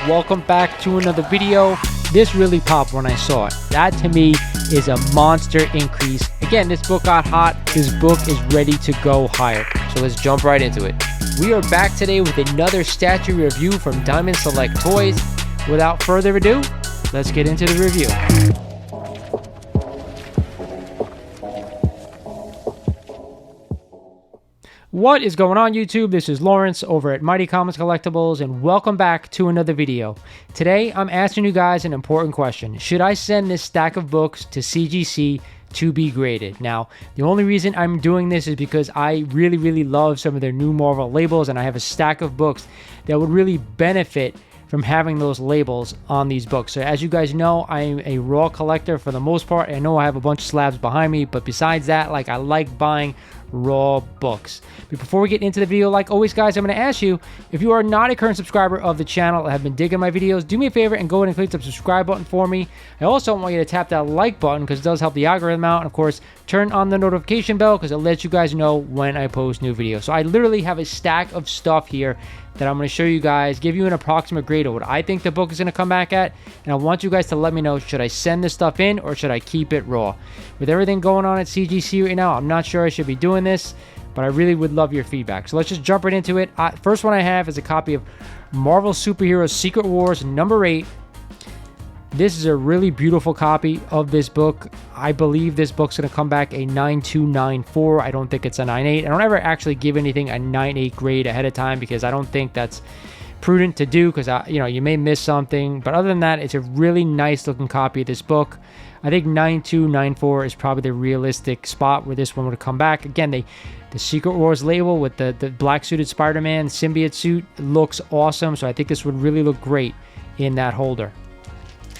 welcome back to another video. This really popped when I saw it. That to me is a monster increase. Again, this book got hot. This book is ready to go higher. So let's jump right into it. We are back today with another statue review from Diamond Select Toys. Without further ado, let's get into the review. What is going on, YouTube? This is Lawrence over at Mighty Comics Collectibles, and welcome back to another video. Today, I'm asking you guys an important question. Should I send this stack of books to CGC to be graded? Now, the only reason I'm doing this is because I really love some of their new Marvel labels, and I have a stack of books that would really benefit from having those labels on these books. So as you guys know, I'm a raw collector for the most part. I know I have a bunch of slabs behind me, but besides that, I like buying raw books. But before we get into the video, like always guys, I'm going to ask you, if you are not a current subscriber of the channel and have been digging my videos, do me a favor and go ahead and click the subscribe button for me. I also want you to tap that like button because it does help the algorithm out, and of course turn on the notification bell because it lets you guys know when I post new videos. So I literally have a stack of stuff here that I'm going to show you guys, give you an approximate grade of what I think the book is going to come back at, and I want you guys to let me know, should I send this stuff in or should I keep it raw? With everything going on at CGC right now, I'm not sure I should be doing this, but I really would love your feedback. So let's just jump right into it. First one I have is a copy of Marvel Superheroes Secret Wars number 8. This is a really beautiful copy of this book. I believe this book's going to come back a 9294. I don't think it's a 98. I don't ever actually give anything a 98 grade ahead of time because I don't think that's prudent to do because you may miss something. But other than that, it's a really nice looking copy of this book. I think 9294 is probably the realistic spot where this one would come back. Again, the Secret Wars label with the black suited Spider-Man symbiote suit looks awesome. So I think this would really look great in that holder.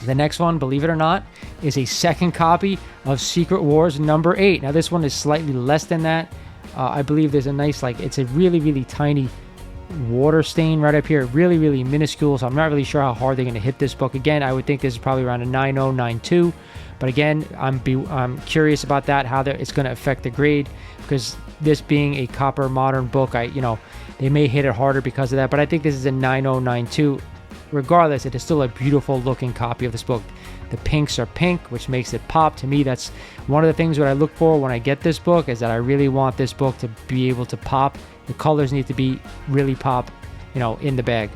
The next one, believe it or not, is a second copy of Secret Wars number 8. Now this one is slightly less than that. I believe there's a nice, it's a really tiny water stain right up here. Really minuscule, so I'm not really sure how hard they're going to hit this book. Again, I would think this is probably around a 90, 92. But again, I'm curious about that, how it's going to affect the grade, because this being a copper modern book, they may hit it harder because of that. But I think this is a 90, 92. Regardless, it is still a beautiful looking copy of this book. The pinks are pink, which makes it pop. To me, that's one of the things that I look for when I get this book, is that I really want this book to be able to pop. The colors need to be really pop, in the bag.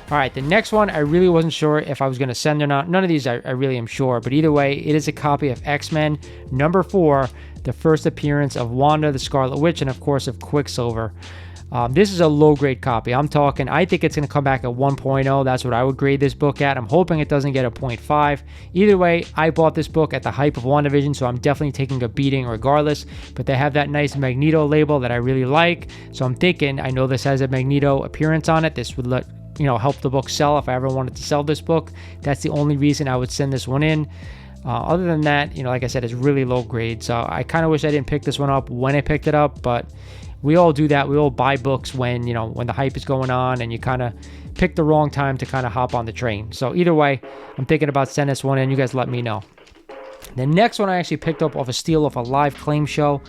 All right, the next one, I really wasn't sure if I was going to send or not. None of these I really am sure, but either way, it is a copy of X-Men number 4, the first appearance of Wanda, the Scarlet Witch, and of course of Quicksilver. This is a low grade copy. I think it's going to come back at 1.0. That's what I would grade this book at. I'm hoping it doesn't get a 0.5. Either way, I bought this book at the hype of WandaVision, so I'm definitely taking a beating regardless. But they have that nice Magneto label that I really like. So I'm thinking, I know this has a Magneto appearance on it. This would help the book sell if I ever wanted to sell this book. That's the only reason I would send this one in. Other than that, like I said, it's really low grade. So I kind of wish I didn't pick this one up when I picked it up, but we all do that. We all buy books when the hype is going on and you kind of pick the wrong time to kind of hop on the train. So either way, I'm thinking about sending this one in. You guys let me know. The next one I actually picked up off a steal off a live claim show,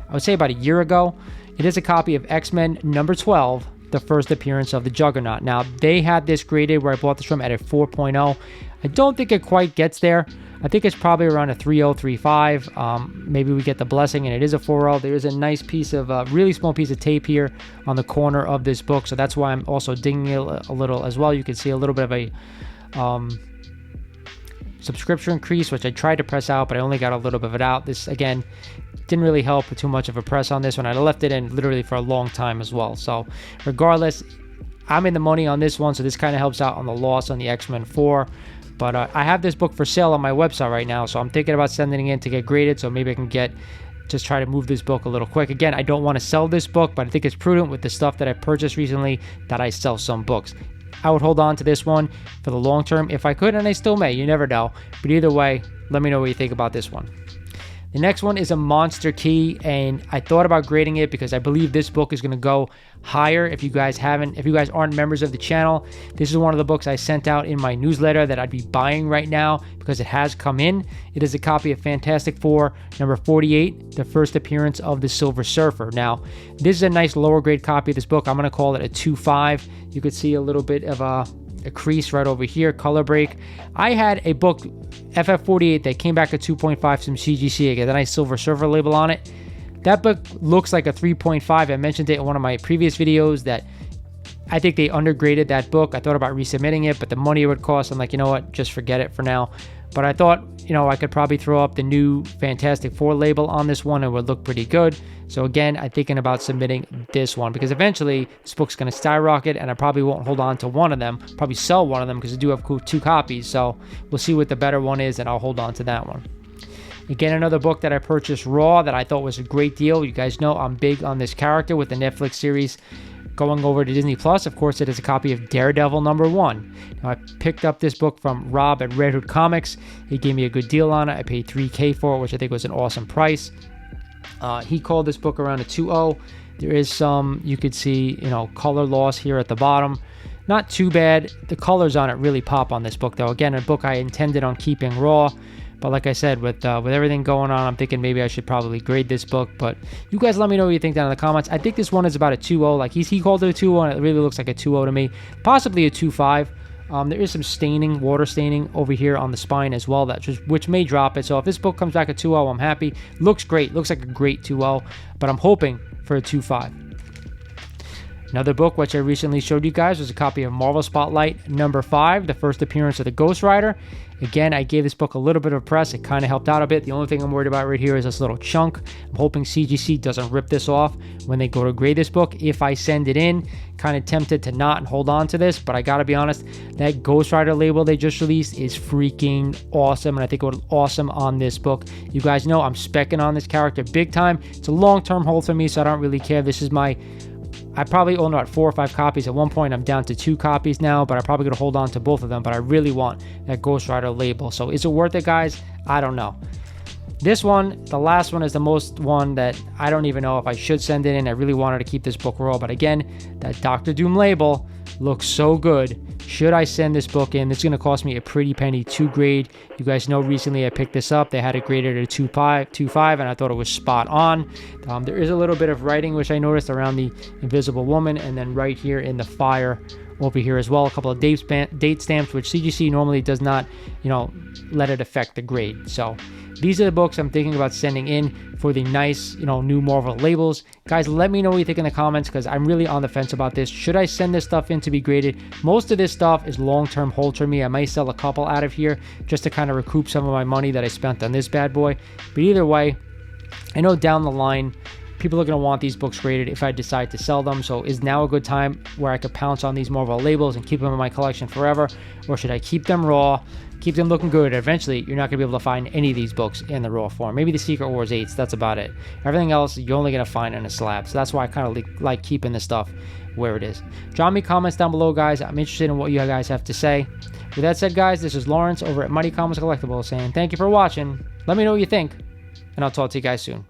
I would say about a year ago. It is a copy of X-Men number 12, the first appearance of the Juggernaut. Now, they had this graded where I bought this from at a 4.0. I don't think it quite gets there. I think it's probably around a 3.0, 3.5. Maybe we get the blessing and it is a 4.0. There is a nice piece of, really small piece of tape here on the corner of this book. So that's why I'm also digging it a little as well. You can see a little bit of a subscription crease, which I tried to press out, but I only got a little bit of it out. This, again, didn't really help with too much of a press on this one. I left it in literally for a long time as well. So regardless, I'm in the money on this one. So this kind of helps out on the loss on the X-Men 4. But I have this book for sale on my website right now, so I'm thinking about sending it in to get graded, so maybe I can just try to move this book a little quick. Again, I don't want to sell this book, but I think it's prudent with the stuff that I purchased recently that I sell some books. I would hold on to this one for the long term if I could, and I still may. You never know. But either way, let me know what you think about this one. The next one is a Monster Key, and I thought about grading it because I believe this book is going to go higher. If you guys aren't members of the channel, this is one of the books I sent out in my newsletter that I'd be buying right now because it has come in. It is a copy of Fantastic Four number 48, the first appearance of the Silver Surfer. Now, this is a nice lower grade copy of this book. I'm going to call it a 2.5. You could see a little bit of a crease right over here, color break. I had a book, FF48, that came back at 2.5 from CGC. I got a nice silver surfer label on it. That book looks like a 3.5. I mentioned it in one of my previous videos that I think they undergraded that book. I thought about resubmitting it, but the money it would cost, I'm like, you know what, just forget it for now. But I thought, you know, I could probably throw up the new Fantastic Four label on this one and it would look pretty good. So again, I'm thinking about submitting this one because eventually this book's going to skyrocket and I probably won't hold on to one of them. Probably sell one of them because I do have 2 copies. So we'll see what the better one is and I'll hold on to that one. Again, another book that I purchased raw that I thought was a great deal. You guys know I'm big on this character with the Netflix series going over to Disney Plus. Of course, it is a copy of Daredevil #1. Now, I picked up this book from Rob at Red Hood Comics. He gave me a good deal on it. I paid $3K for it, which I think was an awesome price. He called this book around a 2.0. There is some, you could see, you know, color loss here at the bottom. Not too bad. The colors on it really pop on this book, though. Again, a book I intended on keeping raw. But like I said, with everything going on, I'm thinking maybe I should probably grade this book. But you guys let me know what you think down in the comments. I think this one is about a 2.0. Like he called it a 2.0, and it really looks like a 2.0 to me. Possibly a 2.5. There is some staining, water staining over here on the spine as well, which may drop it. So if this book comes back a 2.0, I'm happy. Looks great. Looks like a great 2.0. But I'm hoping for a 2.5. Another book which I recently showed you guys was a copy of Marvel Spotlight #5, the first appearance of the Ghost Rider. Again, I gave this book a little bit of press. It kind of helped out a bit. The only thing I'm worried about right here is this little chunk. I'm hoping CGC doesn't rip this off when they go to grade this book. If I send it in, kind of tempted to not and hold on to this, but I gotta be honest, that Ghost Rider label they just released is freaking awesome, and I think it would look awesome on this book. You guys know I'm specking on this character big time. It's a long-term hold for me, so I don't really care. This is I probably own about 4 or 5 copies. At one point, I'm down to 2 copies now, but I'm probably going to hold on to both of them. But I really want that Ghost Rider label. So is it worth it, guys? I don't know. This one, the last one, is the most one that I don't even know if I should send it in. I really wanted to keep this book raw. But again, that Dr. Doom label looks so good. Should I send this book in? It's going to cost me a pretty penny to grade. You guys know recently I picked this up. They had it graded at a 2.5, and I thought it was spot on. There is a little bit of writing, which I noticed around the Invisible Woman, and then right here in the fire over here as well. A couple of date stamps, which CGC normally does not, you know, let it affect the grade. So these are the books I'm thinking about sending in for the nice, you know, new Marvel labels. Guys, let me know what you think in the comments because I'm really on the fence about this. Should I send this stuff in to be graded? Most of this stuff is long-term hold for me. I might sell a couple out of here just to kind of recoup some of my money that I spent on this bad boy. But either way, I know down the line, people are going to want these books graded if I decide to sell them. So is now a good time where I could pounce on these Marvel labels and keep them in my collection forever? Or should I keep them raw, keep them looking good? Eventually, you're not going to be able to find any of these books in the raw form. Maybe the Secret Wars 8s, that's about it. Everything else, you're only going to find in a slab. So that's why I kind of like keeping this stuff where it is. Drop me comments down below, guys. I'm interested in what you guys have to say. With that said, guys, this is Lawrence over at Mighty Comics Collectibles saying thank you for watching. Let me know what you think, and I'll talk to you guys soon.